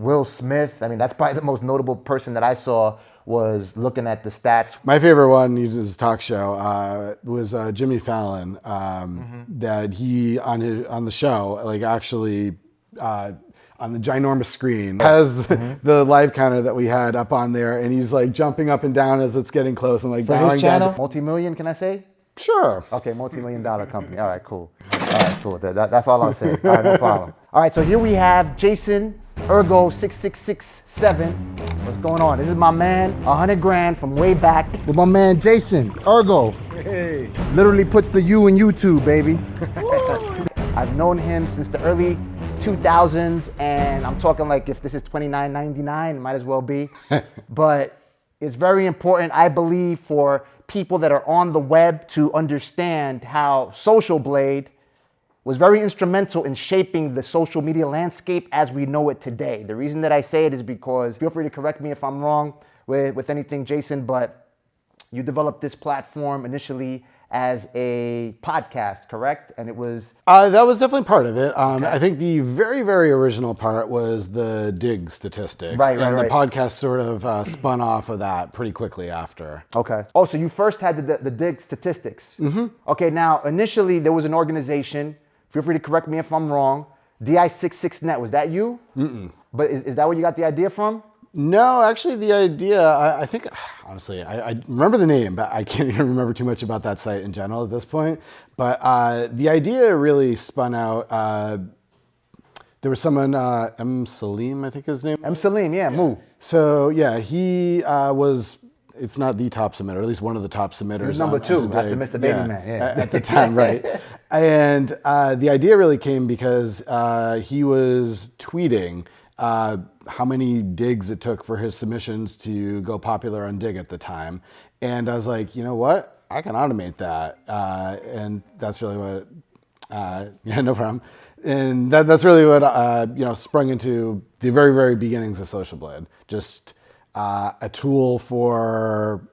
Will Smith. I mean, that's probably the most notable person that I saw was looking at the stats. My favorite one, he did his talk show, was Jimmy Fallon. That he on the show, like actually on the ginormous screen, has the live counter that we had up on there, and he's like jumping up and down as it's getting close and like For bowing his channel, down. Multi-Million, can I say? Sure. Okay, multi-million-dollar company. All right, cool. All right, cool. That's all I'll say. All right, no problem. All right, so here we have Jason Ergo6667. What's going on? This is my man, 100 grand from way back with my man Jason Ergo. Hey. Literally puts the U in YouTube, baby. I've known him since the early 2000s, and I'm talking like if this is $29.99, it might as well be. But it's very important, I believe, for people that are on the web to understand how Socialblade was very instrumental in shaping the social media landscape as we know it today. The reason that I say it is because, feel free to correct me if I'm wrong with anything, Jason, but you developed this platform initially as a podcast, correct? And it was... That was definitely part of it. Okay. I think the very, very original part was the dig statistics. Right. The podcast sort of spun off of that pretty quickly after. Okay. Oh, so you first had the dig statistics. Mm-hmm. Okay, now, initially there was an organization, feel free to correct me if I'm wrong, DI66net, was that you? Mm-mm. But is that where you got the idea from? No, actually the idea, I think, honestly, I remember the name, but I can't even remember too much about that site in general at this point. But the idea really spun out, there was someone, M. Salim, I think his name was. M. Salim, yeah, Moo. So yeah, he was, if not the top submitter, at least one of the top submitters. He was number two after Mr. Baby Man, yeah. At the time, right. And the idea really came because he was tweeting how many digs it took for his submissions to go popular on Dig at the time. And I was like, you know what? I can automate that. And that's really what, yeah, no problem. And that's really what, sprung into the very, very beginnings of Socialblade. Just a tool for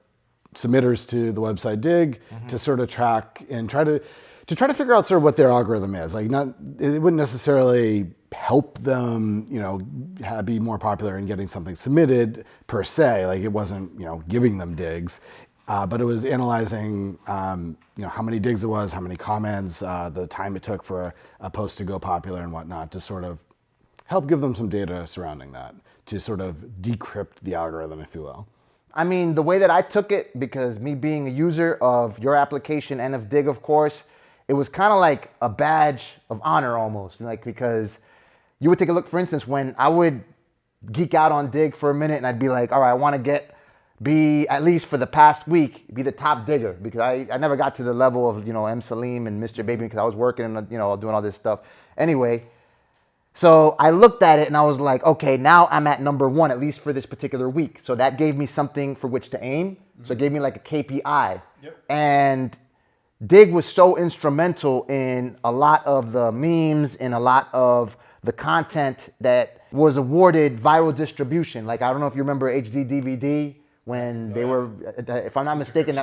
submitters to the website Dig to sort of track and try to figure out sort of what their algorithm is. Like, it wouldn't necessarily help them, be more popular in getting something submitted per se. Like, it wasn't, giving them digs, but it was analyzing, how many digs it was, how many comments, the time it took for a post to go popular and whatnot, to sort of help give them some data surrounding that, to sort of decrypt the algorithm, if you will. I mean, the way that I took it, because me being a user of your application and of Dig, of course, it was kind of like a badge of honor almost, like, because you would take a look, for instance, when I would geek out on Dig for a minute and I'd be like, all right, I want to be at least for the past week, be the top digger, because I never got to the level of, M. Salim and Mr. Baby, because I was working and, doing all this stuff. Anyway, so I looked at it and I was like, okay, now I'm at number one, at least for this particular week. So that gave me something for which to aim. So it gave me like a KPI. Yep. And Dig was so instrumental in a lot of the memes and a lot of the content that was awarded viral distribution. Like, I don't know if you remember HD DVD when they were, if I'm not mistaken,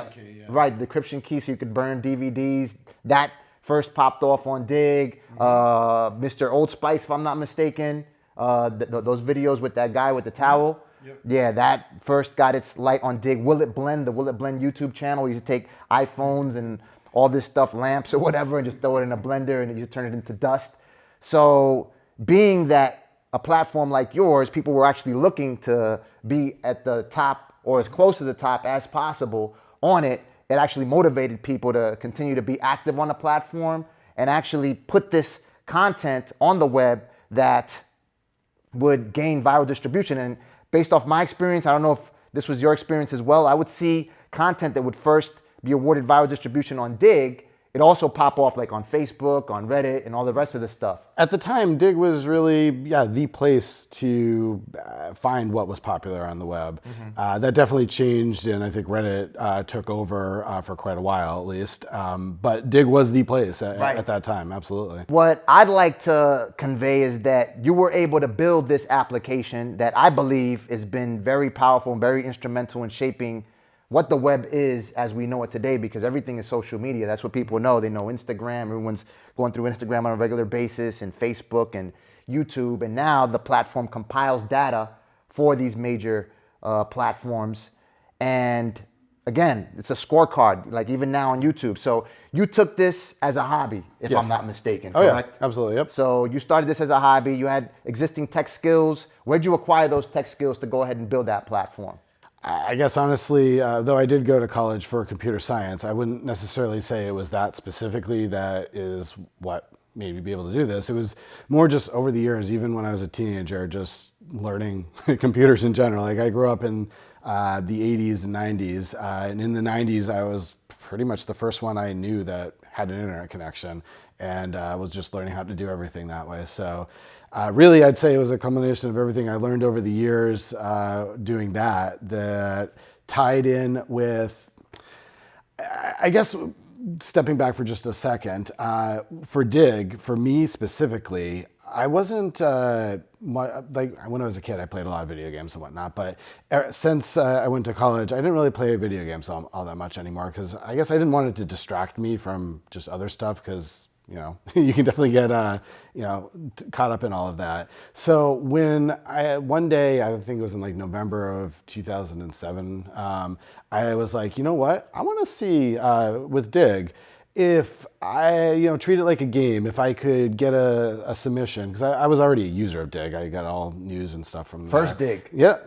right, the decryption key so you could burn DVDs. That first popped off on Dig. Mr. Old Spice, if I'm not mistaken, those videos with that guy with the towel. Yep. Yeah, that first got its light on Dig. Will It Blend, the Will It Blend YouTube channel. You used to take iPhones and all this stuff, lamps or whatever, and just throw it in a blender and you just turn it into dust. So being that a platform like yours, people were actually looking to be at the top or as close to the top as possible on it, it actually motivated people to continue to be active on the platform and actually put this content on the web that would gain viral distribution. And based off my experience, I don't know if this was your experience as well, I would see content that would first be awarded viral distribution on Dig, it also pop off like on Facebook, on Reddit, and all the rest of the stuff. At the time, Dig was really, the place to find what was popular on the web. Mm-hmm. That definitely changed, and I think Reddit took over for quite a while at least. But Dig was the place at that time, absolutely. What I'd like to convey is that you were able to build this application that I believe has been very powerful and very instrumental in shaping what the web is as we know it today, because everything is social media. That's what people know. They know Instagram. Everyone's going through Instagram on a regular basis, and Facebook, and YouTube, and now the platform compiles data for these major platforms. And again, it's a scorecard, like even now on YouTube. So you took this as a hobby, if Yes. I'm not mistaken, Oh correct? yeah, absolutely. Yep. So you started this as a hobby. You had existing tech skills. Where'd you acquire those tech skills to go ahead and build that platform? I guess honestly, though I did go to college for computer science, I wouldn't necessarily say it was that specifically that is what made me be able to do this. It was more just over the years, even when I was a teenager, just learning computers in general. Like I grew up in the 80s and 90s, and in the 90s, I was pretty much the first one I knew that had an internet connection, and was just learning how to do everything that way. So. Really, I'd say it was a combination of everything I learned over the years doing that tied in with, I guess, stepping back for just a second, for Dig, for me specifically, I wasn't, like when I was a kid, I played a lot of video games and whatnot, but since I went to college, I didn't really play video games all that much anymore because I guess I didn't want it to distract me from just other stuff because you can definitely get, caught up in all of that. So one day, I think it was in like November of 2007, I was like, you know what? I want to see with Dig if I, treat it like a game, if I could get a submission, because I was already a user of Dig. I got all news and stuff from First Dig. Yeah.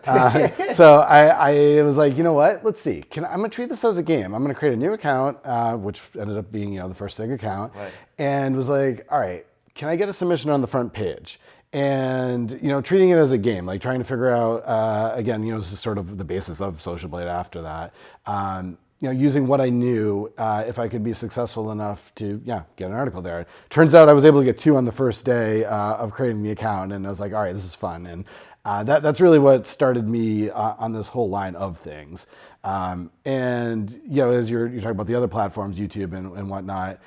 So I was like, you know what? Let's see. I'm going to treat this as a game. I'm going to create a new account, which ended up being, the first Dig account. Right. And was like, all right, can I get a submission on the front page? And, treating it as a game, like trying to figure out, again, this is sort of the basis of Socialblade after that. Using what I knew, if I could be successful enough to, get an article there. Turns out I was able to get 2 on the first day of creating the account, and I was like, all right, this is fun. And that's really what started me on this whole line of things. And as you're talking about the other platforms, YouTube and whatnot,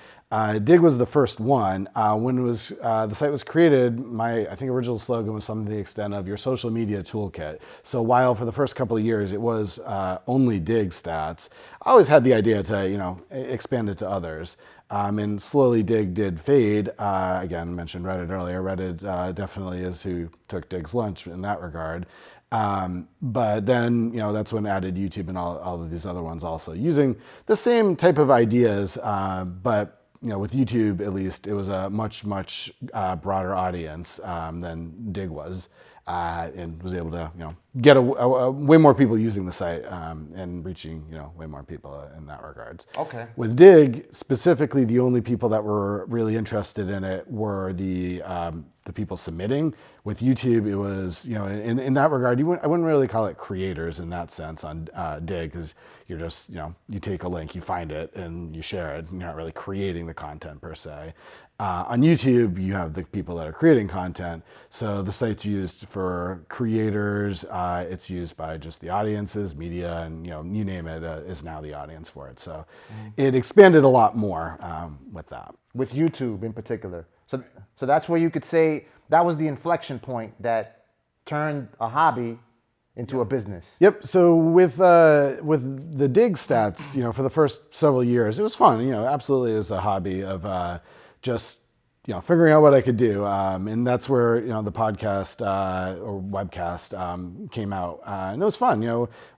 Dig was the first one. When it was the site was created, my original slogan was something to the extent of your social media toolkit. So while for the first couple of years it was only Dig stats, I always had the idea to expand it to others. And slowly Dig did fade. Again, mentioned Reddit earlier. Reddit definitely is who took Dig's lunch in that regard. But then, that's when added YouTube and all of these other ones also using the same type of ideas, but with YouTube, at least, it was a much broader audience than Dig was, and was able to get a way more people using the site and reaching way more people in that regards. Okay. With Dig specifically, the only people that were really interested in it were the people submitting. With YouTube, it was in that regard, I wouldn't really call it creators in that sense on Dig, because you're just you take a link, you find it, and you share it. And you're not really creating the content per se. On YouTube, you have the people that are creating content. So the site's used for creators. It's used by just the audiences, media, and you name it is now the audience for it. So it expanded a lot more with that. With YouTube in particular. So that's where you could say that was the inflection point that turned a hobby into a business. Yep. So with the Dig stats, for the first several years, it was fun. Absolutely, it was a hobby of just figuring out what I could do, and that's where the podcast or webcast came out, and it was fun.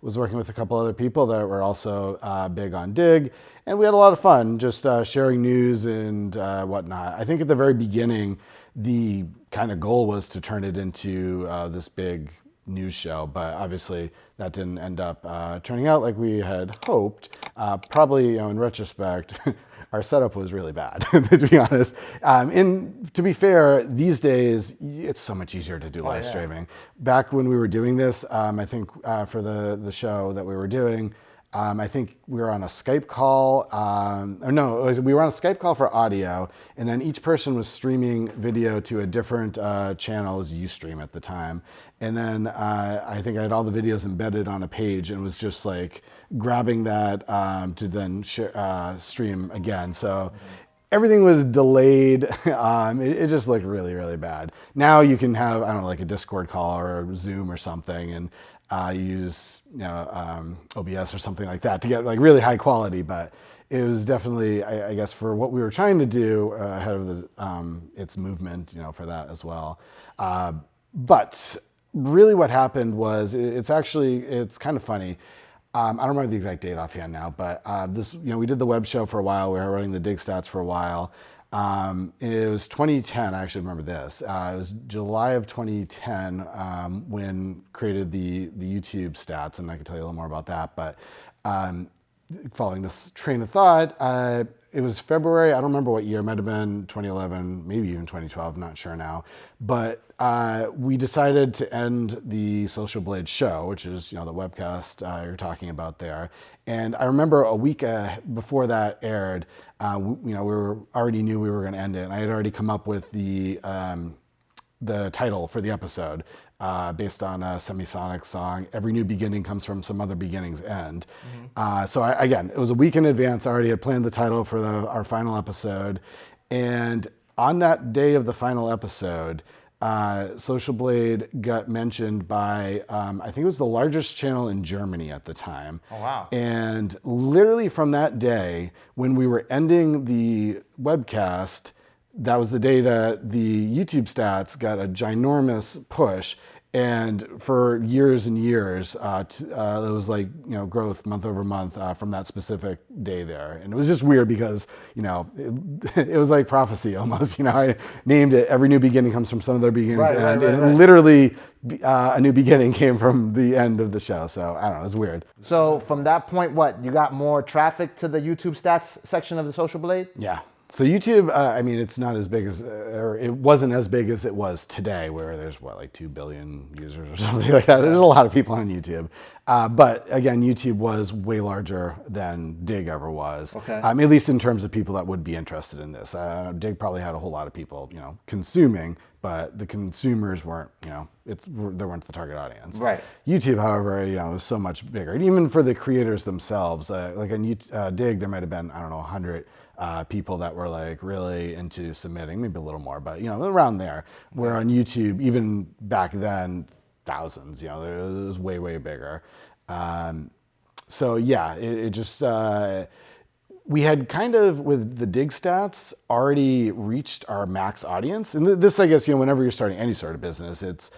Was working with a couple other people that were also big on Dig, and we had a lot of fun just sharing news and whatnot. I think at the very beginning, the kind of goal was to turn it into this big news show, but obviously that didn't end up turning out like we had hoped. Probably, in retrospect, our setup was really bad, to be honest. And to be fair, these days, it's so much easier to do live streaming. Back when we were doing this, I think for the show that we were doing, I think we were on a Skype call, we were on a Skype call for audio, and then each person was streaming video to a different channel as Ustream at the time. And then I think I had all the videos embedded on a page and was just like grabbing that to then stream again. So everything was delayed. It just looked really, really bad. Now you can have, like a Discord call or Zoom or something, and use OBS or something like that to get like really high quality. But it was definitely, I guess, for what we were trying to do ahead of the its movement, for that as well. But really, what happened was it's kind of funny. I don't remember the exact date offhand now, but we did the web show for a while. We were running the dig stats for a while. It was 2010. I actually remember this. It was July of 2010 when created the YouTube stats, and I can tell you a little more about that. But following this train of thought, it was February. I don't remember what year. It might have been 2011, maybe even 2012. I'm not sure now. But we decided to end the Socialblade show, which is the webcast you're talking about there. And I remember a week before that aired, we already knew we were going to end it. And I had already come up with the title for the episode based on a Semisonic song. Every new beginning comes from some other beginning's end. So again, it was a week in advance. I already had planned the title for our final episode. And on that day of the final episode, Socialblade got mentioned by, I think it was the largest channel in Germany at the time. Oh, wow. And literally from that day, when we were ending the webcast, that was the day that the YouTube stats got a ginormous push. And for years and years, it was like, growth month over month from that specific day there. And it was just weird because, it was like prophecy almost. I named it Every New Beginning Comes from Some Other Beginning's End. And literally a new beginning came from the end of the show. So I don't know, it was weird. So from that point, you got more traffic to the YouTube stats section of the Socialblade? Yeah. So YouTube, it's not as big as, or it wasn't as big as it was today, where there's 2 billion users or something like that. There's a lot of people on YouTube. But again, YouTube was way larger than Dig ever was. Okay. At least in terms of people that would be interested in this. Dig probably had a whole lot of people, consuming, but the consumers weren't, they weren't the target audience. Right. YouTube, however, was so much bigger. And even for the creators themselves, like on Dig, there might have been, 100 people that were like really into submitting, maybe a little more, but around there. Where on YouTube, even back then, thousands. It was way, way bigger. So yeah, it just we had kind of with the Dig stats already reached our max audience, and this, I guess, whenever you're starting any sort of business, it's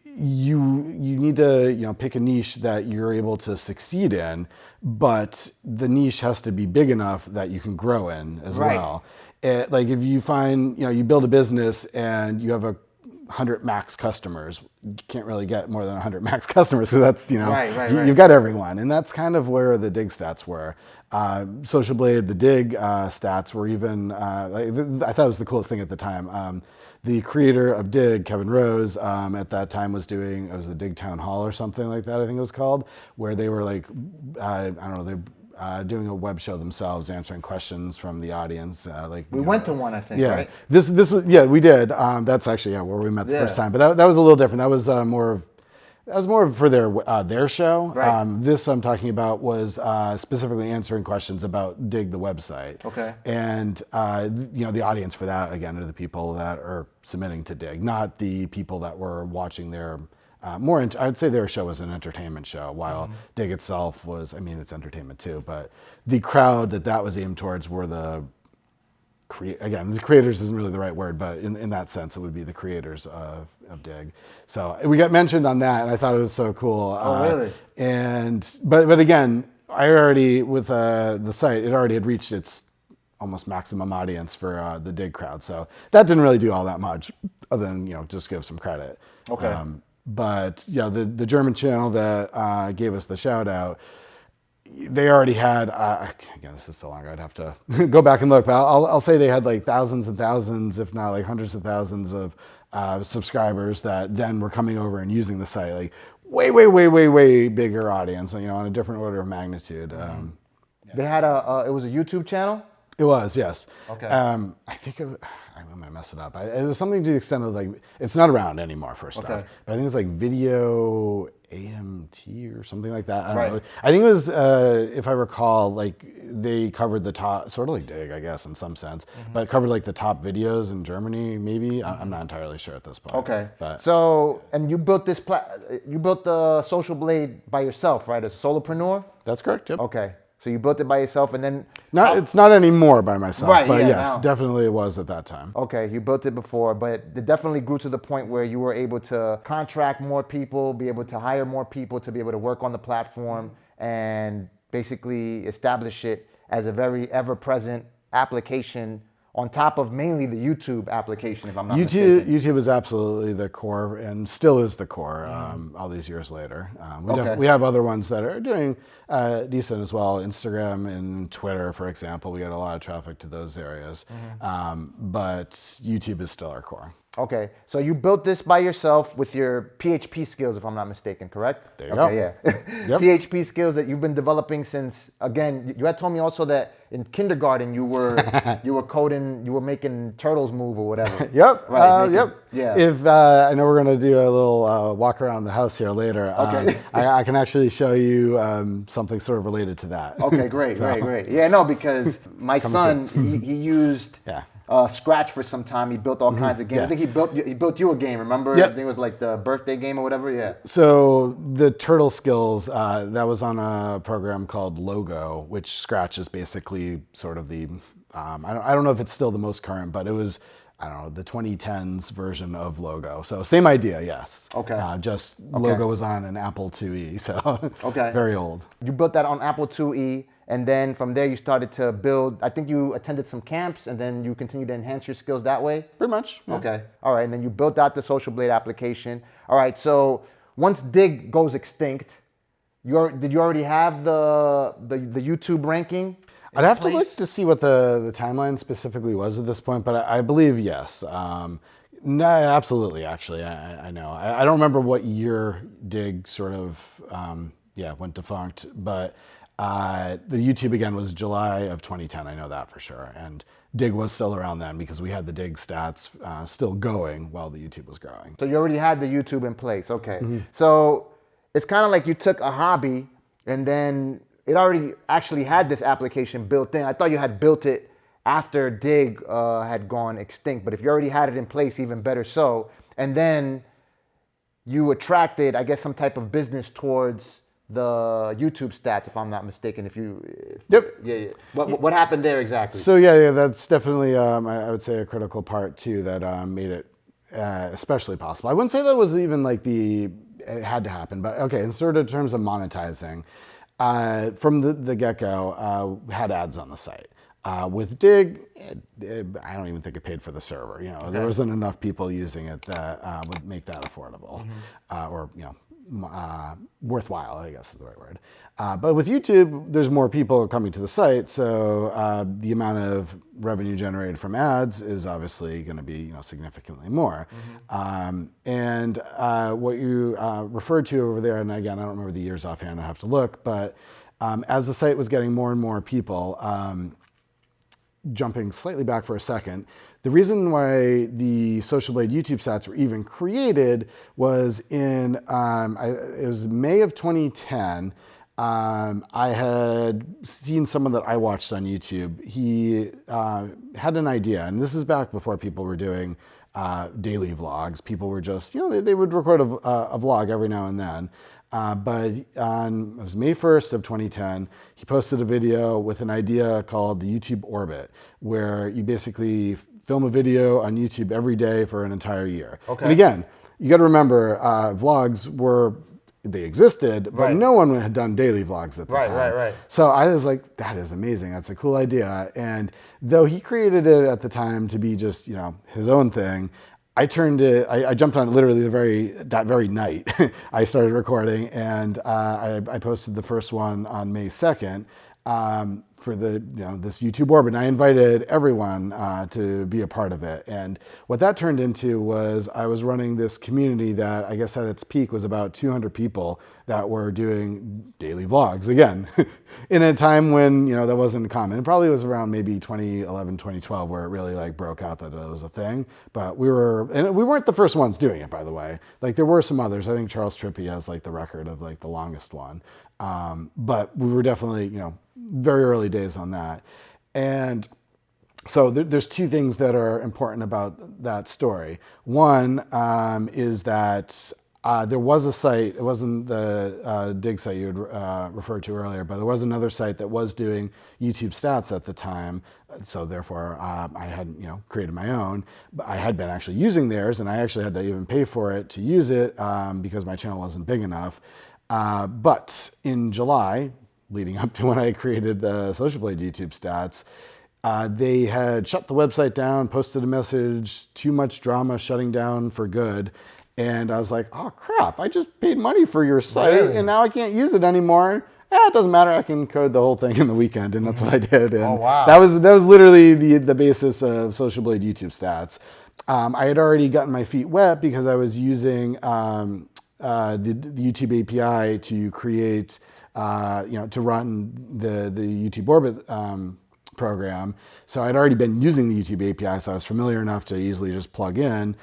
you need to pick a niche that you're able to succeed in, but the niche has to be big enough that you can grow in as well. Like if you find you build a business and you have 100 max customers, you can't really get more than 100 max customers, so that's you've got everyone, and that's kind of where the Dig stats were. Socialblade, the Dig stats were even I thought it was the coolest thing at the time. The creator of Dig, Kevin Rose, at that time was doing, it was the Dig Town Hall or something like that, I think it was called, where they were like, they're doing a web show themselves, answering questions from the audience. We went to one, I think, right? This was, we did. That's actually, where we met the first time, but that was a little different. That was more for their show. Right. This I'm talking about was specifically answering questions about Dig, the website. Okay. And the audience for that, again, are the people that are submitting to Dig, not the people that were watching their I'd say their show was an entertainment show, while Dig itself was, it's entertainment too, but the crowd that was aimed towards were the creators isn't really the right word, but in that sense, it would be the creators of Dig. So we got mentioned on that, and I thought it was so cool. Oh, really? But again, I already, with the site, it already had reached its almost maximum audience for the Dig crowd. So that didn't really do all that much, other than, just give some credit. Okay. But the German channel that gave us the shout out, they already had, again, this is so long, I'd have to go back and look, but I'll say they had like thousands and thousands, if not like hundreds of thousands of subscribers that then were coming over and using the site, like way bigger audience, on a different order of magnitude. They had it was a YouTube channel? It was, yes. Okay. I think I'm gonna mess it up. It was something to the extent of like, it's not around anymore for stuff. Okay. But I think it's like Video AMT or something like that. I don't Right. know. I think it was, if I recall, like they covered the top, sort of like Dig, I guess, in some sense, but it covered like the top videos in Germany, maybe. I'm not entirely sure at this point. Okay. But So, and you built you built the Socialblade by yourself, right? As a solopreneur? that's correct. Yep. Okay. So you built it by yourself and then... It's not anymore by myself, Right, but yeah, yes, now. definitely it was at that time. Okay, you built it before, but it definitely grew to the point where you were able to contract more people, be able to hire more people to be able to work on the platform and basically establish it as a very ever-present application on top of mainly the YouTube application, if I'm not mistaken. YouTube is absolutely the core and still is the core all these years later. We have other ones that are doing decent as well. Instagram and Twitter, for example, we get a lot of traffic to those areas. But YouTube is still our core. Okay, so you built this by yourself with your PHP skills, if I'm not mistaken, correct? There you go. Yeah. Yep. PHP skills that you've been developing since, again, you had told me also that in kindergarten you were coding, you were making turtles move or whatever. Yep. Right. Yep. Yeah. If I know we're going to do a little walk around the house here later. Okay. I can actually show you something sort of related to that. Okay, great. Yeah, no, because my son, he used Scratch for some time. He built all kinds of games. Yeah. I think he built you a game, remember? Yep. I think it was like the birthday game or whatever, yeah. So the turtle skills, that was on a program called Logo, which Scratch is basically sort of the, I don't know if it's still the most current, but it was, I don't know, the 2010s version of Logo. So same idea, yes. Okay. Logo was on an Apple IIe, so very old. You built that on Apple IIe, and then from there you started to build, I think you attended some camps, and then you continued to enhance your skills that way? Pretty much. Yeah. Okay. All right, and then you built out the Socialblade application. All right, so once Dig goes extinct, did you already have the YouTube ranking? I'd have to look to see what the timeline specifically was at this point, but I believe yes. No, absolutely, actually. I know. I don't remember what year Dig sort of went defunct, but the YouTube again was July of 2010. I know that for sure. And Dig was still around then because we had the Dig stats still going while the YouTube was growing. So you already had the YouTube in place. Okay. So it's kind of like you took a hobby and then it already actually had this application built in. I thought you had built it after Dig had gone extinct, but if you already had it in place, even better so. And then you attracted, I guess, some type of business towards the YouTube stats, if I'm not mistaken. Yep. Yeah. What happened there exactly? So yeah, that's definitely, I would say, a critical part too that made it especially possible. I wouldn't say that was even like it had to happen, but okay, in sort of terms of monetizing, from the get-go, had ads on the site. With Dig, I don't even think it paid for the server. There wasn't enough people using it that would make that affordable, or worthwhile, I guess is the right word. But with YouTube, there's more people coming to the site, so the amount of revenue generated from ads is obviously going to be significantly more. And what you referred to over there, and again, I don't remember the years offhand, I have to look, but as the site was getting more and more people, jumping slightly back for a second, the reason why the Socialblade YouTube stats were even created was in, it was May of 2010. I had seen someone that I watched on YouTube. He had an idea, and this is back before people were doing daily vlogs. People were just, they would record a vlog every now and then. But it was May 1st of 2010, he posted a video with an idea called the YouTube Orbit, where you basically film a video on YouTube every day for an entire year. Okay. And again, you got to remember, vlogs they existed, but no one had done daily vlogs at the time. Right. So I was like, that is amazing. That's a cool idea. And though he created it at the time to be just, his own thing, I jumped on it literally that very night. I started recording, and I posted the first one on May 2nd. for this YouTube orbit. And I invited everyone to be a part of it. And what that turned into was I was running this community that I guess at its peak was about 200 people that were doing daily vlogs again in a time when that wasn't common. It probably was around maybe 2011, 2012 where it really like broke out that it was a thing. But we weren't the first ones doing it, by the way. Like there were some others. I think Charles Trippy has like the record of like the longest one. But we were definitely, very early days on that. And so there's two things that are important about that story. One is that there was a site, it wasn't the dig site you had referred to earlier, but there was another site that was doing YouTube stats at the time. So therefore, I hadn't created my own, but I had been actually using theirs, and I actually had to even pay for it to use it because my channel wasn't big enough. But in July, leading up to when I created the Socialblade YouTube stats, they had shut the website down, posted a message, too much drama, shutting down for good. And I was like, oh crap, I just paid money for your site and now I can't use it anymore. It doesn't matter, I can code the whole thing in the weekend, and that's what I did. And that was literally the basis of Socialblade YouTube stats. I had already gotten my feet wet because I was using the YouTube API to create, to run the YouTube Orbit program. So I'd already been using the YouTube API, so I was familiar enough to easily just plug in.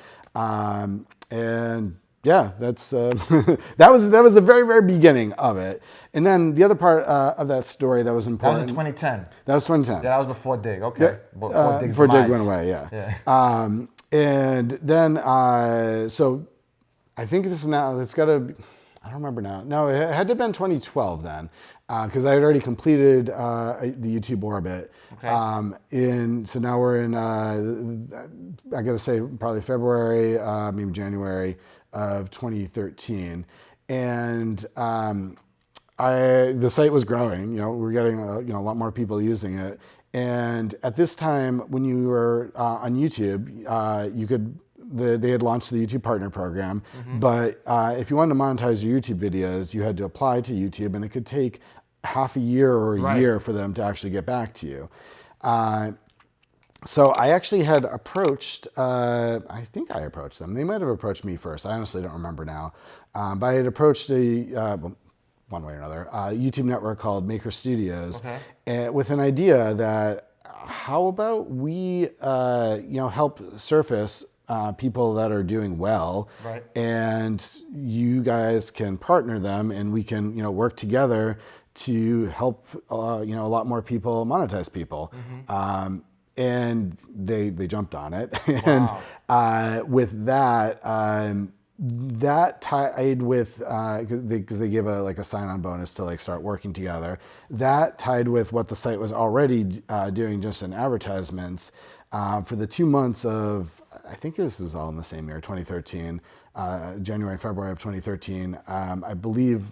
And yeah, that's that was the very, very beginning of it. And then the other part of that story that was important. That was in 2010. That was 2010. Yeah, that was before Dig. Okay. Yep. Before Dig went away. Yeah. And then so I think this is now. It's got to. I don't remember now. No, it had to have been 2012 then, because I had already completed the YouTube Orbit. Okay. So now we're in, I got to say, probably February, maybe January of 2013. And the site was growing. We were getting a lot more people using it. And at this time, when you were on YouTube, you could. They had launched the YouTube Partner Program, but if you wanted to monetize your YouTube videos, you had to apply to YouTube, and it could take half a year or a year for them to actually get back to you. So I actually had approached, I think I approached them. They might have approached me first. I honestly don't remember now. But I had approached one way or another, a YouTube network called Maker Studios, with an idea that how about we, help surface people that are doing well, and you guys can partner them, and we can work together to help a lot more people monetize people. And they jumped on it. And with that, that tied with because they give a sign-on bonus to start working together. That tied with what the site was already doing just in advertisements for the 2 months of. I think this is all in the same year, 2013, January and February of 2013. I believe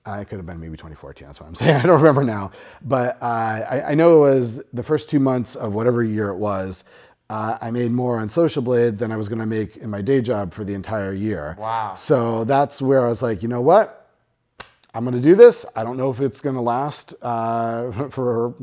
it could have been maybe 2014. That's what I'm saying. I don't remember now. But I know it was the first 2 months of whatever year it was. I made more on Socialblade than I was going to make in my day job for the entire year. Wow. So that's where I was like, you know what? I'm going to do this. I don't know if it's going to last for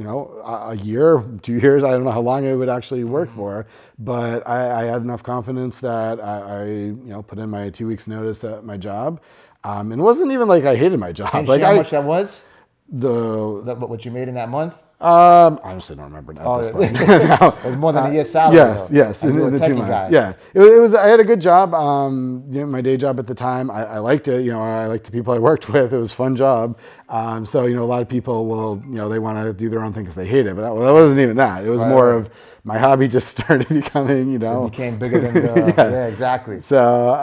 a year, 2 years. I don't know how long it would actually work for, but I had enough confidence that I put in my 2 weeks notice at my job, and it wasn't even like I hated my job. Can you share how much that was? What you made in that month? I honestly don't remember now at this point. No. It was more than a year's salary. Yes, in the 2 months. Guy. Yeah, it was. I had a good job. My day job at the time, I liked it. I liked the people I worked with. It was a fun job. So a lot of people will, they want to do their own thing because they hate it. But that wasn't even that. It was more of my hobby just started becoming, It became bigger than the. Yeah, exactly. So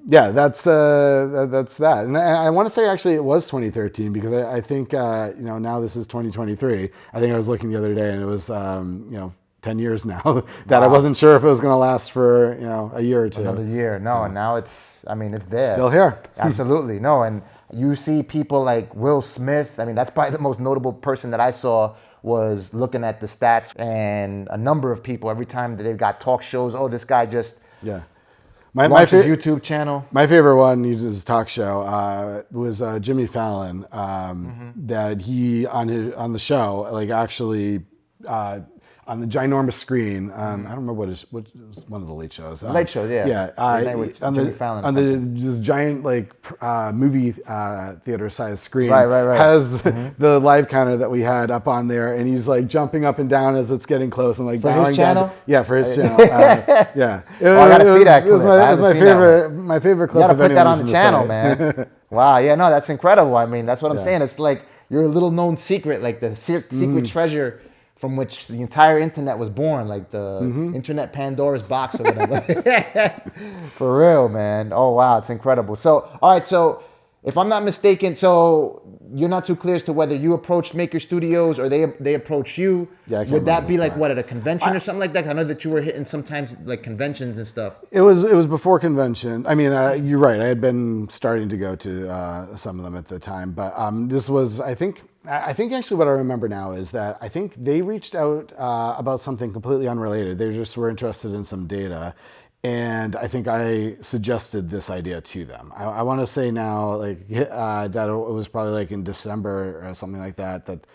that's that. And I want to say actually it was 2013 because I think now this is 2023. I think I was looking the other day and it was 10 years now that I wasn't sure if it was going to last for a year or two. Another year, no, and now it's there. Still here. Absolutely, no, and you see people like Will Smith. That's probably the most notable person that I saw was looking at the stats, and a number of people every time that they've got talk shows. Oh, this guy just launched his YouTube channel. My favorite one, he did his talk show, was Jimmy Fallon. That he on the show, like actually on the ginormous screen. I don't remember what was one of the late shows. Late show, yeah. Yeah, on this giant like movie theater size screen. Right. Has the live counter that we had up on there, and he's like jumping up and down as it's getting close and like for his channel. Yeah, for his channel. Yeah. I gotta see that clip. It was my favorite clip. You gotta of put that on the anyone channel, who's listening. man. Wow, yeah, no, that's incredible. I mean, that's what I'm saying. It's like you're a little known secret, like the secret treasure from which the entire internet was born, like the internet Pandora's box or whatever. For real, man. Oh, wow, it's incredible. So, all right, so if I'm not mistaken, so you're not too clear as to whether you approached Maker Studios or they approached you. Yeah, I can't Would that remember be this like part. what, at a convention or something like that? I know that you were hitting sometimes like conventions and stuff. It was before convention. I mean, you're right. I had been starting to go to some of them at the time, but this was, I think actually what I remember now is that I think they reached out about something completely unrelated. They just were interested in some data. And I think I suggested this idea to them. I want to say now, like that it was probably like in December or something like that, that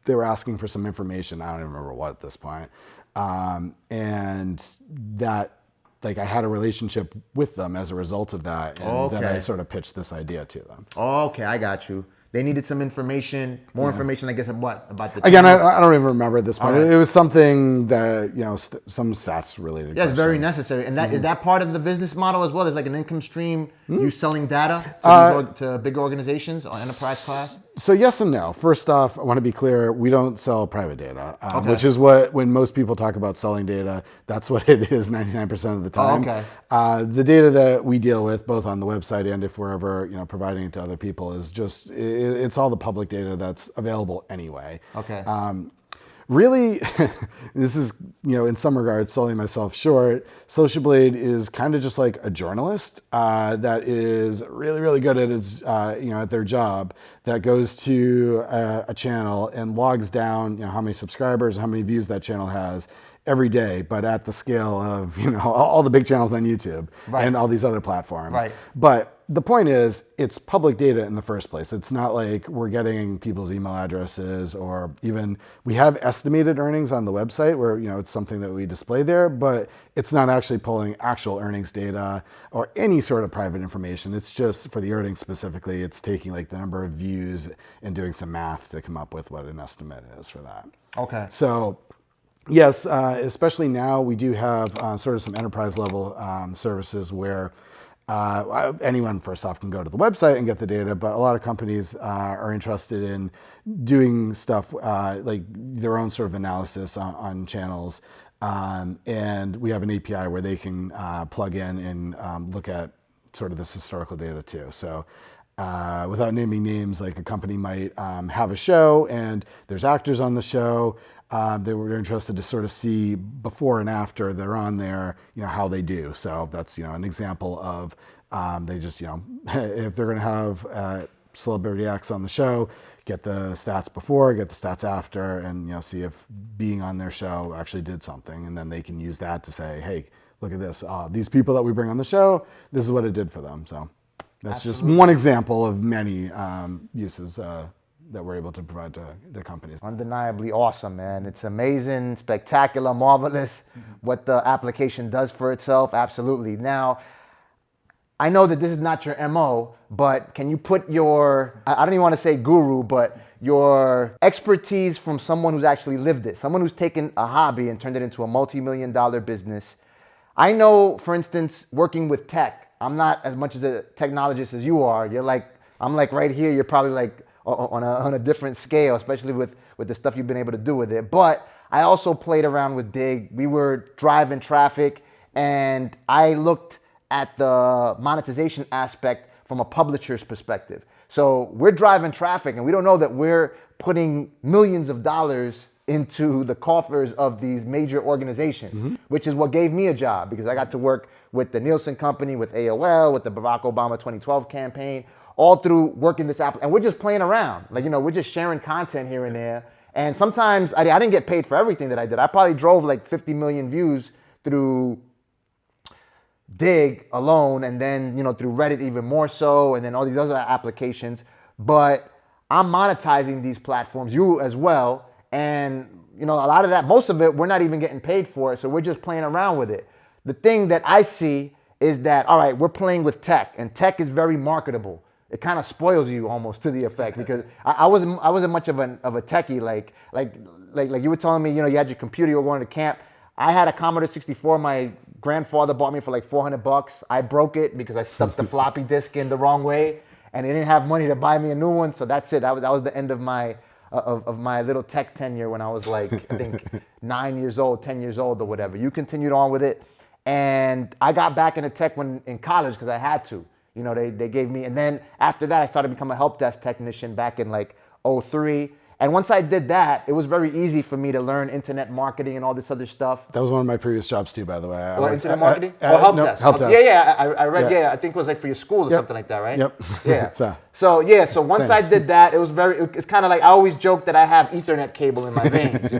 they were asking for some information. I don't even remember what at this point. And that, like, I had a relationship with them as a result of that. And then I sort of pitched this idea to them. Oh, okay, I got you. They needed some information, more information, I guess, about the Again, channel. I don't even remember at this point. Right. It was something that, some stats related. Yeah, it's very necessary. And that is that part of the business model as well? Is like an income stream, you selling data to big organizations on enterprise class? So yes and no. First off, I want to be clear, we don't sell private data, which is when most people talk about selling data, that's what it is 99% of the time. The data that we deal with, both on the website and if we're ever providing it to other people, is just, it's all the public data that's available anyway. Really, this is, in some regards, selling myself short. Socialblade is kind of just like a journalist that is really, really good at its, at their job, that goes to a channel and logs down, how many subscribers, how many views that channel has every day, but at the scale of, all the big channels on YouTube and all these other platforms. But the point is, it's public data in the first place. It's not like we're getting people's email addresses, or even we have estimated earnings on the website where, it's something that we display there, but it's not actually pulling actual earnings data or any sort of private information. It's just for the earnings specifically, it's taking like the number of views and doing some math to come up with what an estimate is for that. So yes, especially now we do have sort of some enterprise level services where anyone first off can go to the website and get the data, but a lot of companies are interested in doing stuff like their own sort of analysis on channels. And we have an API where they can plug in and look at sort of this historical data too. So without naming names, like a company might have a show and there's actors on the show. They were interested to sort of see before and after they're on there, how they do. So that's, an example of they just, if they're going to have Celebrity X on the show, get the stats before, get the stats after, and, see if being on their show actually did something. And then they can use that to say, hey, look at this. These people that we bring on the show, this is what it did for them. So that's just one example of many uses that we're able to provide to the companies. Undeniably awesome, man. It's amazing, spectacular, marvelous what the application does for itself. Absolutely. Now, I know that this is not your MO, but can you put your, I don't even want to say guru, but your expertise from someone who's actually lived it, someone who's taken a hobby and turned it into a multi-million-dollar business. I know, for instance, working with tech, I'm not as much as a technologist as you are. I'm like right here. You're probably like on a different scale, especially with the stuff you've been able to do with it. But I also played around with Dig. We were driving traffic, and I looked at the monetization aspect from a publisher's perspective. So we're driving traffic, and we don't know that we're putting millions of dollars into the coffers of these major organizations, which is what gave me a job, because I got to work with the Nielsen Company, with AOL, with the Barack Obama 2012 campaign, all through working this app. And we're just playing around. We're just sharing content here and there. And sometimes I didn't get paid for everything that I did. I probably drove like 50 million views through Dig alone, and then through Reddit even more so, and then all these other applications. But I'm monetizing these platforms, you as well, and a lot of that, most of it, we're not even getting paid for it, so we're just playing around with it. The thing that I see is that, all right, we're playing with tech, and tech is very marketable. It kind of spoils you almost to the effect, because I wasn't much of a techie, like you were telling me, you had your computer, you were going to camp. I had a Commodore 64. My grandfather bought me for like $400. I broke it because I stuck the floppy disk in the wrong way, and he didn't have money to buy me a new one. So that's it. That was the end of my little tech tenure when I was like, I think 9 years old, 10 years old, or whatever. You continued on with it, and I got back into tech when in college because I had to. They gave me, and then after that, I started to become a help desk technician back in like '03. And once I did that, it was very easy for me to learn internet marketing and all this other stuff. That was one of my previous jobs too, by the way. Well, internet marketing? Help desk. Help desk. Yeah, I read, I think it was like for your school or something like that, right? Yep. Yeah. So once I did that, it's kind of like, I always joke that I have Ethernet cable in my veins,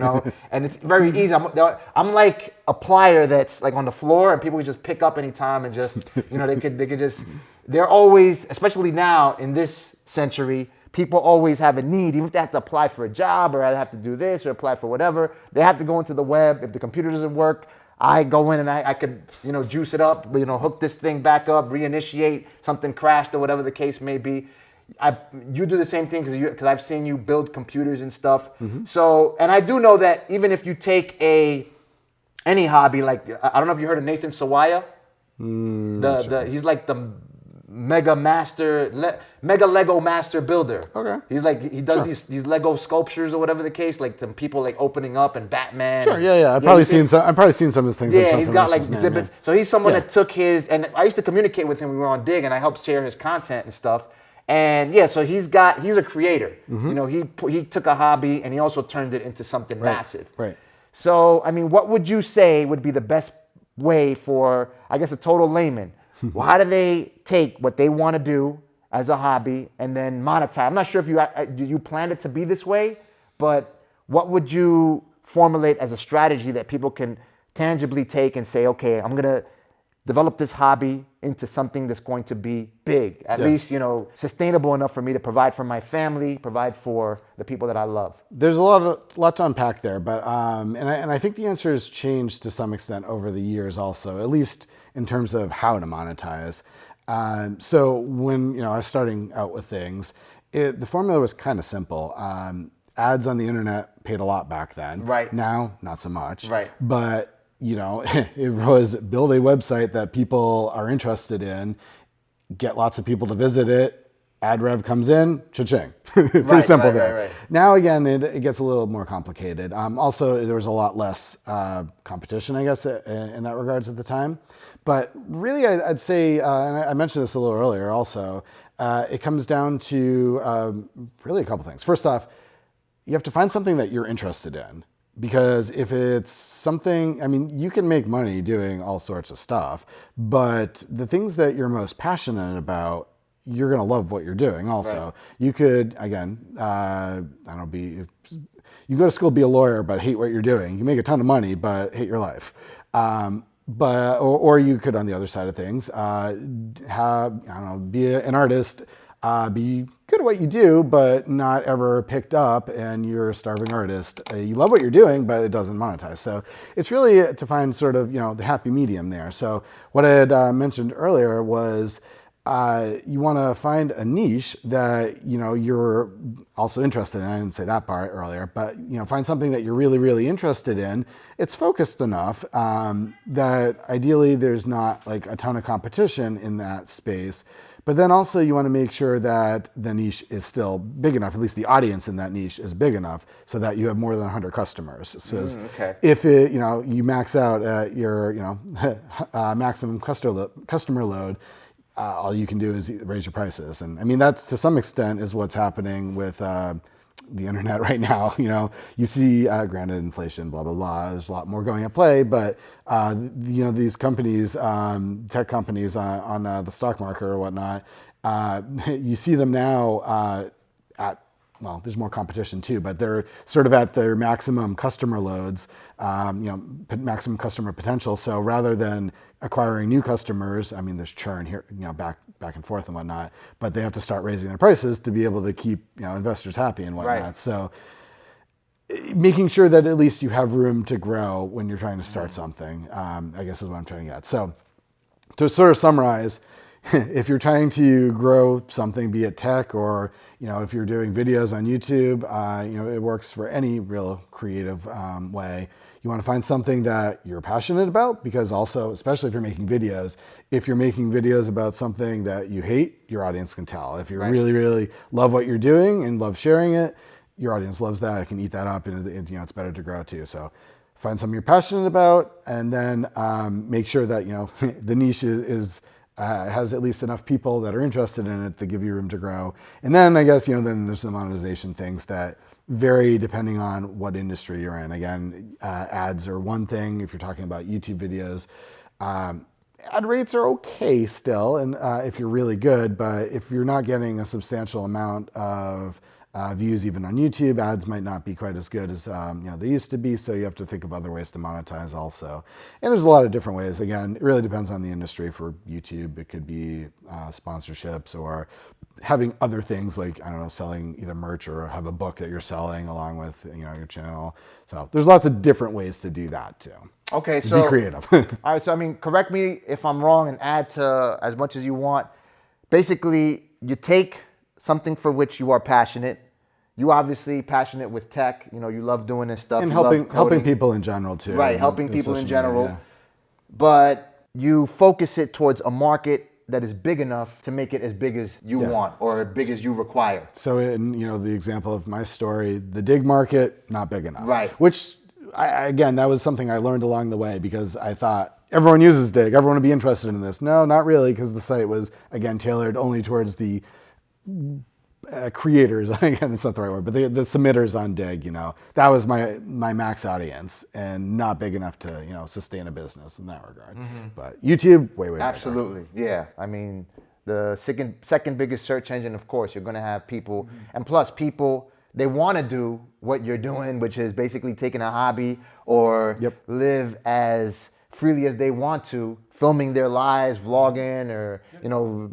and it's very easy. I'm like a plier that's like on the floor, and people can just pick up anytime and just, they could just, they're always, especially now in this century, people always have a need, even if they have to apply for a job or I have to do this or apply for whatever, they have to go into the web. If the computer doesn't work, I go in and I could, juice it up, hook this thing back up, reinitiate, something crashed or whatever the case may be. You do the same thing because I've seen you build computers and stuff. Mm-hmm. So, and I do know that even if you take any hobby, like, I don't know if you heard of Nathan Sawaya. Sure. He's like the mega Lego master builder. Okay. He's like, he does these Lego sculptures or whatever the case, like some people like opening up and Batman. Sure, yeah. I've probably seen some of his things. Yeah, he's got like exhibits. So he's someone that took his, and I used to communicate with him when we were on Dig, and I helped share his content and stuff. And so he's a creator. Mm-hmm. He took a hobby and he also turned it into something massive. Right. So, I mean, what would you say would be the best way for, I guess, a total layman? Well, how do they take what they want to do as a hobby and then monetize? I'm not sure if you planned it to be this way, but what would you formulate as a strategy that people can tangibly take and say, okay, I'm going to develop this hobby into something that's going to be big, at least, sustainable enough for me to provide for my family, provide for the people that I love? There's a lot to unpack there, but and I think the answer has changed to some extent over the years also, at least in terms of how to monetize. So when I was starting out with things, the formula was kind of simple. Ads on the internet paid a lot back then. Right. Now, not so much. Right. But it was build a website that people are interested in, get lots of people to visit it, ad rev comes in, cha-ching. Pretty simple there. Right. Now, again, it gets a little more complicated. Also, there was a lot less competition, I guess, in that regards at the time. But really, I'd say, and I mentioned this a little earlier also, it comes down to really a couple things. First off, you have to find something that you're interested in. Because if it's something, I mean, you can make money doing all sorts of stuff, but the things that you're most passionate about, you're going to love what you're doing also. Right. You could, again, you go to school, be a lawyer, but hate what you're doing. You make a ton of money, but hate your life. Or you could, on the other side of things, be an artist, be good at what you do, but not ever picked up, and you're a starving artist. You love what you're doing, but it doesn't monetize. So it's really to find sort of, the happy medium there. So what I had mentioned earlier was you want to find a niche that, you're also interested in. I didn't say that part earlier, but, find something that you're really, really interested in. It's focused enough that ideally there's not like a ton of competition in that space. But then also you want to make sure that the niche is still big enough, at least the audience in that niche is big enough so that you have more than 100 customers. So if you max out at your, maximum customer load, all you can do is raise your prices. And I mean, that's to some extent is what's happening with the internet right now. You see, granted inflation, blah, blah, blah, there's a lot more going at play, but these companies, tech companies on the stock market or whatnot, you see them now at well, there's more competition too, but they're sort of at their maximum customer loads, maximum customer potential. So rather than acquiring new customers, I mean, there's churn here, back and forth and whatnot, but they have to start raising their prices to be able to keep, investors happy and whatnot. Right. So making sure that at least you have room to grow when you're trying to start something, I guess is what I'm trying to get. So to sort of summarize, if you're trying to grow something, be it tech or, if you're doing videos on YouTube, it works for any real creative way. You want to find something that you're passionate about, because also, especially if you're making videos, if you're making videos about something that you hate, your audience can tell. If you really, really love what you're doing and love sharing it, your audience loves that. It can eat that up, and it's better to grow too. So find something you're passionate about, and then make sure that the niche has at least enough people that are interested in it to give you room to grow. And then I guess then there's the monetization things that vary depending on what industry you're in. Again, ads are one thing. If you're talking about YouTube videos, ad rates are okay still, and if you're really good, but if you're not getting a substantial amount of views even on YouTube, ads might not be quite as good as they used to be, so you have to think of other ways to monetize also. And there's a lot of different ways. Again, it really depends on the industry. For YouTube, it could be sponsorships or having other things like, I don't know, selling either merch or have a book that you're selling along with your channel. So there's lots of different ways to do that too. Okay, so be creative. All right, so I mean, correct me if I'm wrong and add to as much as you want. Basically, you take something for which you are passionate. You obviously passionate with tech. You love doing this stuff. And you helping people in general too. Right, helping people in general. Media. But you focus it towards a market that is big enough to make it as big as you want or as big as you require. So in the example of my story, the dig market, not big enough. Right. Which, again, that was something I learned along the way, because I thought everyone uses dig. Everyone would be interested in this. No, not really, because the site was, again, tailored only towards the creators. Again, it's not the right word, but the submitters on dig. That was my max audience, and not big enough to sustain a business in that regard. But YouTube, way Absolutely, yeah. I mean, the second biggest search engine. Of course, you're going to have people, and plus people, they want to do what you're doing, which is basically taking a hobby or live as freely as they want to, filming their lives, vlogging, or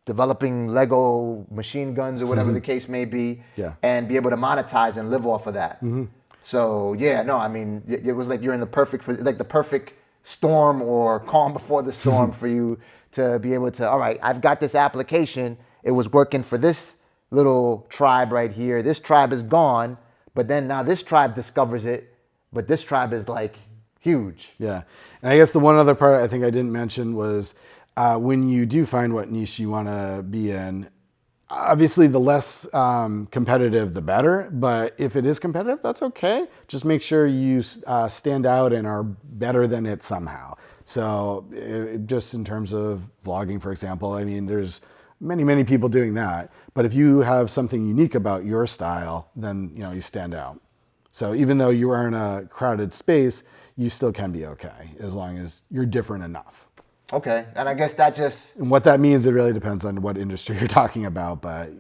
developing Lego machine guns or whatever the case may be, and be able to monetize and live off of that. So I mean, it was like you're in the perfect storm or calm before the storm for you to be able to, all right, I've got this application. It was working for this little tribe right here. This tribe is gone, but then now this tribe discovers it, but this tribe is like huge. Yeah. And I guess the one other part I think I didn't mention was, when you do find what niche you want to be in, obviously the less competitive, the better. But if it is competitive, that's okay. Just make sure you stand out and are better than it somehow. So just in terms of vlogging, for example, I mean, there's many people doing that. But if you have something unique about your style, then you stand out. So even though you are in a crowded space, you still can be okay as long as you're different enough. Okay, and I guess that just... And what that means, it really depends on what industry you're talking about, but,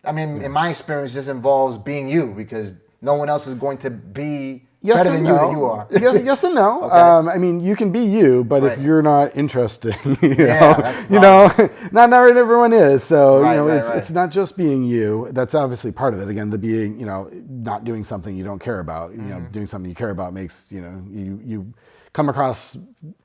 I mean, in my experience, this involves being you, because no one else is going to be better than you than you are. Yes and no. Okay. I mean, you can be you, but if you're not interesting, that's not everyone is. So, Right. it's not just being you. That's obviously part of it. Again, the being, not doing something you don't care about, doing something you care about makes, you come across,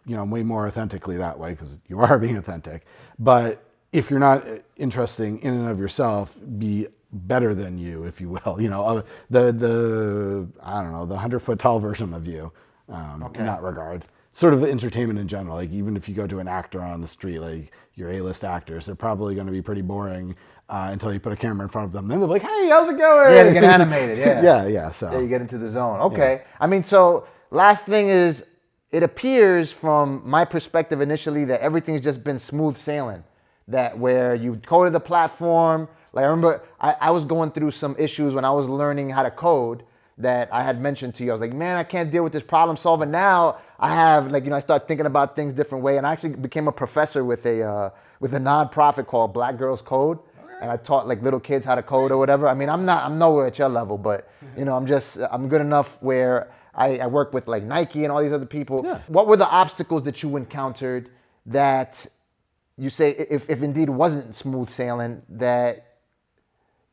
way more authentically that way, because you are being authentic. But if you're not interesting in and of yourself, be better than you, if you will. The I don't know, the 100-foot tall version of you, in that regard. Sort of entertainment in general. Like even if you go to an actor on the street, like your A-list actors, they're probably going to be pretty boring until you put a camera in front of them. Then they're like, "Hey, how's it going?" Yeah, they get animated. Yeah. yeah. So you get into the zone. Okay. Yeah. I mean, so last thing is, it appears from my perspective initially that everything's just been smooth sailing. That where you coded the platform, like I remember I was going through some issues when I was learning how to code that I had mentioned to you. I was like, man, I can't deal with this problem solving. Now I have I start thinking about things different way. And I actually became a professor with a nonprofit called Black Girls Code. and I taught like little kids how to code or whatever. I mean, I'm nowhere at your level, but you know, I'm good enough where I work with like Nike and all these other people. Yeah. What were the obstacles that you encountered that you say, if indeed it wasn't smooth sailing, that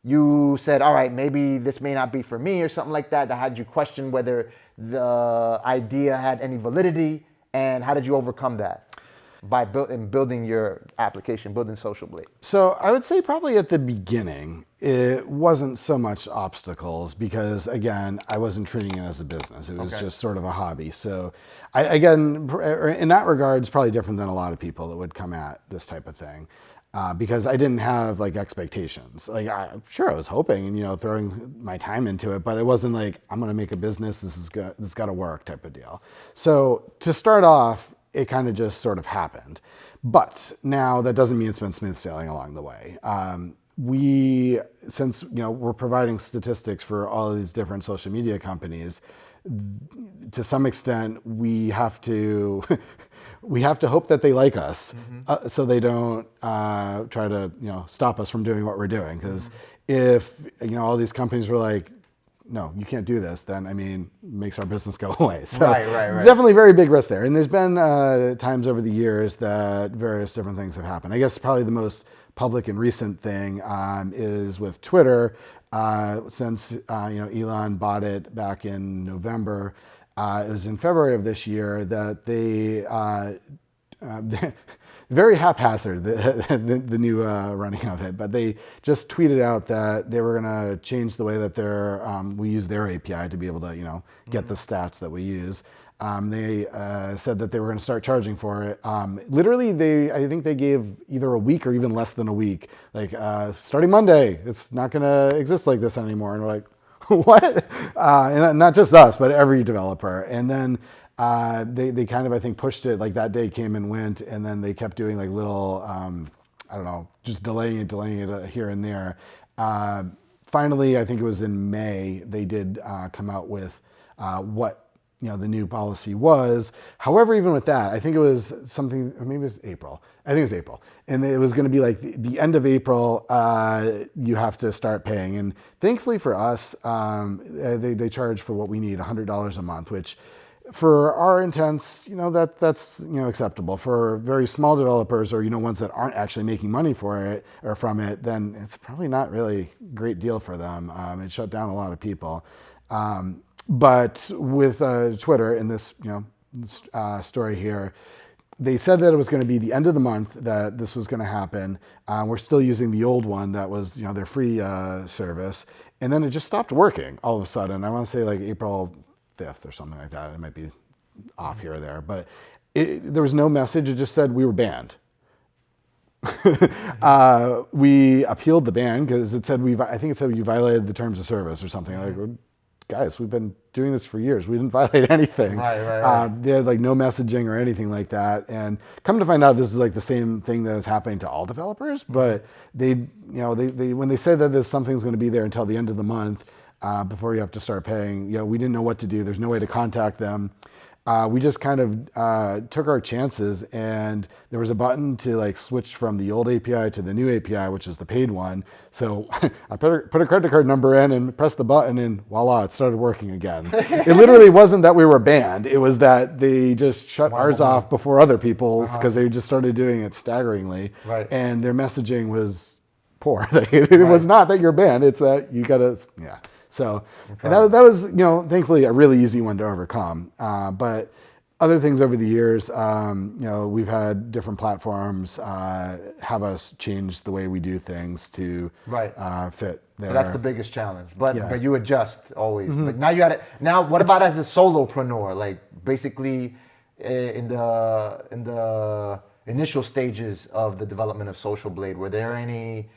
you said, all right, maybe this may not be for me or something like that, that had you question whether the idea had any validity, and how did you overcome that by building your application, building Socialblade? So I would say probably at the beginning, it wasn't so much obstacles because, again, I wasn't treating it as a business. It was just sort of a hobby. So again, in that regard, it's probably different than a lot of people that would come at this type of thing. Because I didn't have like expectations. Like, I was hoping and, you know, throwing my time into it, but it wasn't like, I'm going to make a business. This is got to work type of deal. So to start off, it kind of just sort of happened. But now that doesn't mean it's been smooth sailing along the way. Since, you know, we're providing statistics for all of these different social media companies, to some extent, we have to hope that they like us, so they don't try to, you know, stop us from doing what we're doing. Because if, you know, all these companies were like, no, you can't do this, then, I mean, makes our business go away. So right. Definitely very big risk there. And there's been times over the years that various different things have happened. I guess probably the most public and recent thing is with Twitter. Since you know, Elon bought it back in November, it was in February of this year that they very haphazard, the new running of it, but they just tweeted out that they were going to change the way that we use their API to be able to, you know, get the stats that we use. They said that they were going to start charging for it. Literally, I think they gave either a week or even less than a week. Like, starting Monday, it's not going to exist like this anymore. And we're like, what? And not just us, but every developer. And then they kind of, I think, pushed it, like that day came and went, and then they kept doing like little, I don't know, just delaying it here and there. Finally, I think it was in May, they did come out with what, you know, the new policy was. However, even with that, I think it was something, or maybe it was April. I think it was April. And it was going to be like the end of April, you have to start paying. And thankfully for us, they charge for what we need, $100 a month, which for our intents, you know, that's, you know, acceptable. For very small developers, or, you know, ones that aren't actually making money for it or from it, then it's probably not really a great deal for them. It shut down a lot of people. But with Twitter in this, you know, story here, they said that it was going to be the end of the month that this was going to happen. We're still using the old one that was, you know, their free service, and then it just stopped working all of a sudden. I want to say like April 5th or something like that. It might be off here or there, but there was no message. It just said we were banned. We appealed the ban because it said I think it said you violated the terms of service or something. Like, guys, we've been doing this for years. We didn't violate anything. Right. They had like no messaging or anything like that. And come to find out, this is like the same thing that is happening to all developers. But they, you know, they when they say that something's going to be there until the end of the month before you have to start paying, you know, we didn't know what to do. There's no way to contact them. We just kind of took our chances, and there was a button to like switch from the old API to the new API, which is the paid one. So I put a credit card number in and pressed the button, and voila, it started working again. It literally wasn't that we were banned. It was that they just shut ours off before other people's because they just started doing it staggeringly. Right. And their messaging was poor. It was not that you're banned. It's that you got to, yeah. So and that was, you know, thankfully a really easy one to overcome. But other things over the years, you know, we've had different platforms have us change the way we do things to fit there. So that's the biggest challenge. But you adjust always. But now you got it. Now, what about as a solopreneur? Like basically in the initial stages of the development of Socialblade, were there any,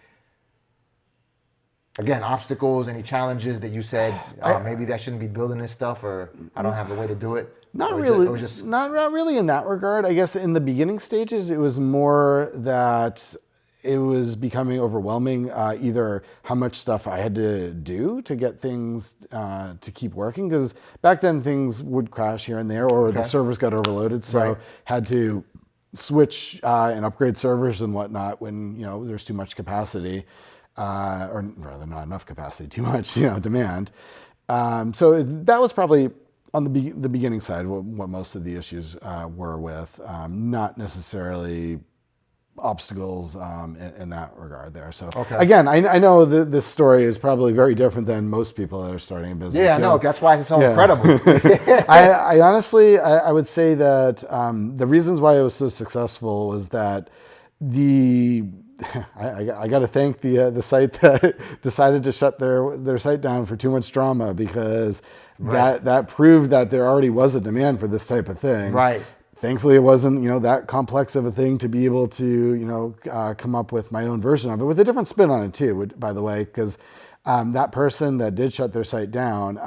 again, obstacles, any challenges that you said, maybe I shouldn't be building this stuff, or I don't have the way to do it? Not really in that regard. I guess in the beginning stages, it was more that it was becoming overwhelming, either how much stuff I had to do to get things to keep working. Because back then things would crash here and there, or the servers got overloaded. So had to switch and upgrade servers and whatnot when, you know, there's too much capacity. or rather not enough capacity, too much, demand. So that was probably on the beginning side what most of the issues were with, not necessarily obstacles in that regard there. So again, I know that this story is probably very different than most people that are starting a business. Yeah, no, that's why it's so incredible. I honestly, I would say that the reasons why it was so successful was that I got to thank the site that decided to shut their site down for too much drama, because that proved that there already was a demand for this type of thing. Right. Thankfully, it wasn't that complex of a thing to be able to come up with my own version of it with a different spin on it too. By the way, because that person that did shut their site down,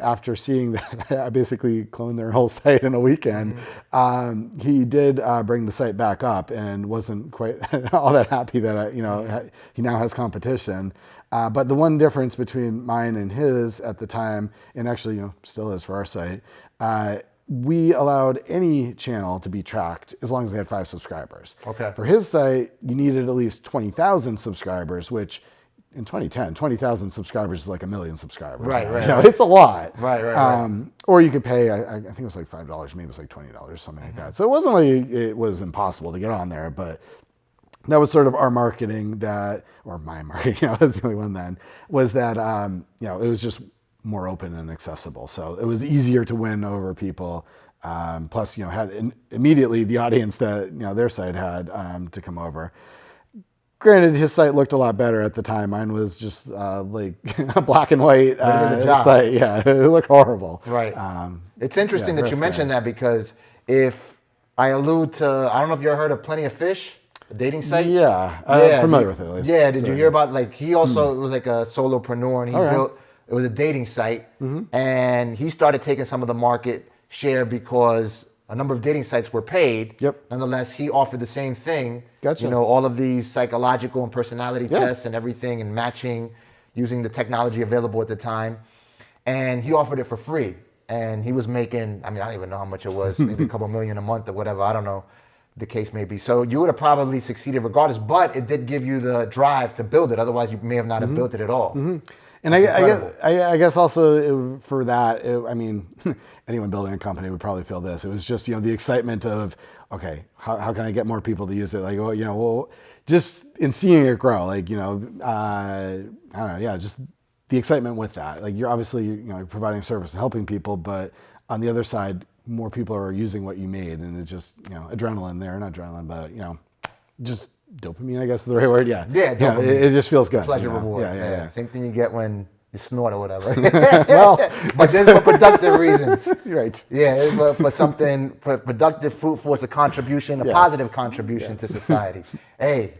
after seeing that I basically cloned their whole site in a weekend, he did bring the site back up and wasn't quite all that happy that he now has competition. But the one difference between mine and his at the time, and actually still is for our site, we allowed any channel to be tracked as long as they had 5 subscribers. Okay. For his site, you needed at least 20,000 subscribers, which in 2010, 20,000 subscribers is like 1 million subscribers. Right. It's a lot. Right. Or you could pay, I think it was like $5, maybe it was like $20, something like that. So it wasn't like it was impossible to get on there, but that was sort of our marketing or my marketing, I was the only one then, was that, it was just more open and accessible. So it was easier to win over people. Plus, had immediately the audience that, their site had to come over. Granted, his site looked a lot better at the time. Mine was just like a black and white site. Yeah, it looked horrible. Right. It's interesting that you mentioned that, because if I allude to, I don't know if you ever heard of Plenty of Fish, a dating site? Yeah, familiar with it at least. Yeah, did you hear about, like, he also was like a solopreneur, and he built, it was a dating site, and he started taking some of the market share because a number of dating sites were paid. Yep. Nonetheless, he offered the same thing. Gotcha. All of these psychological and personality tests and everything, and matching using the technology available at the time. And he offered it for free. And he was making, I don't even know how much it was, maybe a couple million a month or whatever. I don't know the case may be. So you would have probably succeeded regardless, but it did give you the drive to build it. Otherwise, you may have not have built it at all. And I guess also for that, anyone building a company would probably feel this. It was just, the excitement of, okay, how can I get more people to use it? Like, just in seeing it grow, like, I don't know, just the excitement with that. Like, you're obviously, providing service and helping people, but on the other side, more people are using what you made, and it just, adrenaline there, not adrenaline, but, just dopamine, I guess is the right word. Yeah. Yeah, dopamine. It just feels good. Pleasure reward. Yeah. Same thing you get when you snort or whatever. Well, but then for productive reasons. Right. Yeah, for something, for productive, fruitful, it's a contribution, a positive contribution to society. Hey,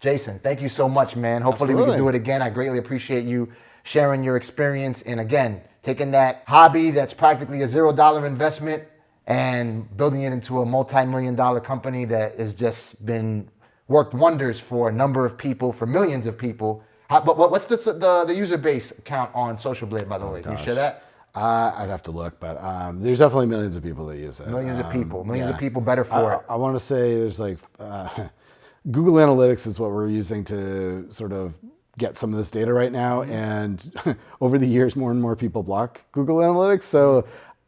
Jason, thank you so much, man. Hopefully we can do it again. I greatly appreciate you sharing your experience, and again, taking that hobby that's practically a $0 investment and building it into a multi-million-dollar company that has just been worked wonders for a number of people, for millions of people. But what's the user base count on Socialblade, by the way? Can you share that? I'd have to look, but there's definitely millions of people that use it. Millions of people better for it. I want to say there's like Google Analytics is what we're using to sort of get some of this data right now, and over the years, more and more people block Google Analytics. So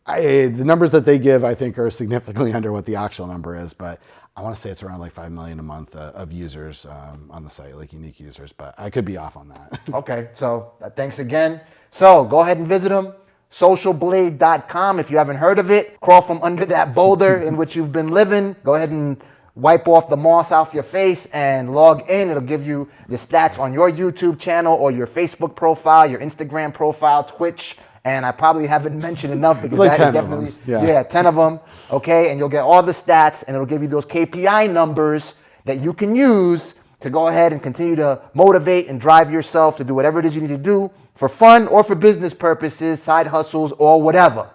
the numbers that they give, I think, are significantly under what the actual number is, but I want to say it's around like 5 million a month of users on the site, like unique users, but I could be off on that. Okay, so thanks again. So go ahead and visit them, socialblade.com. If you haven't heard of it, crawl from under that boulder in which you've been living. Go ahead and wipe off the moss off your face and log in. It'll give you the stats on your YouTube channel or your Facebook profile, your Instagram profile, Twitch. And I probably haven't mentioned enough because like that is definitely, 10 of them. Okay, and you'll get all the stats, and it'll give you those KPI numbers that you can use to go ahead and continue to motivate and drive yourself to do whatever it is you need to do for fun or for business purposes, side hustles, or whatever.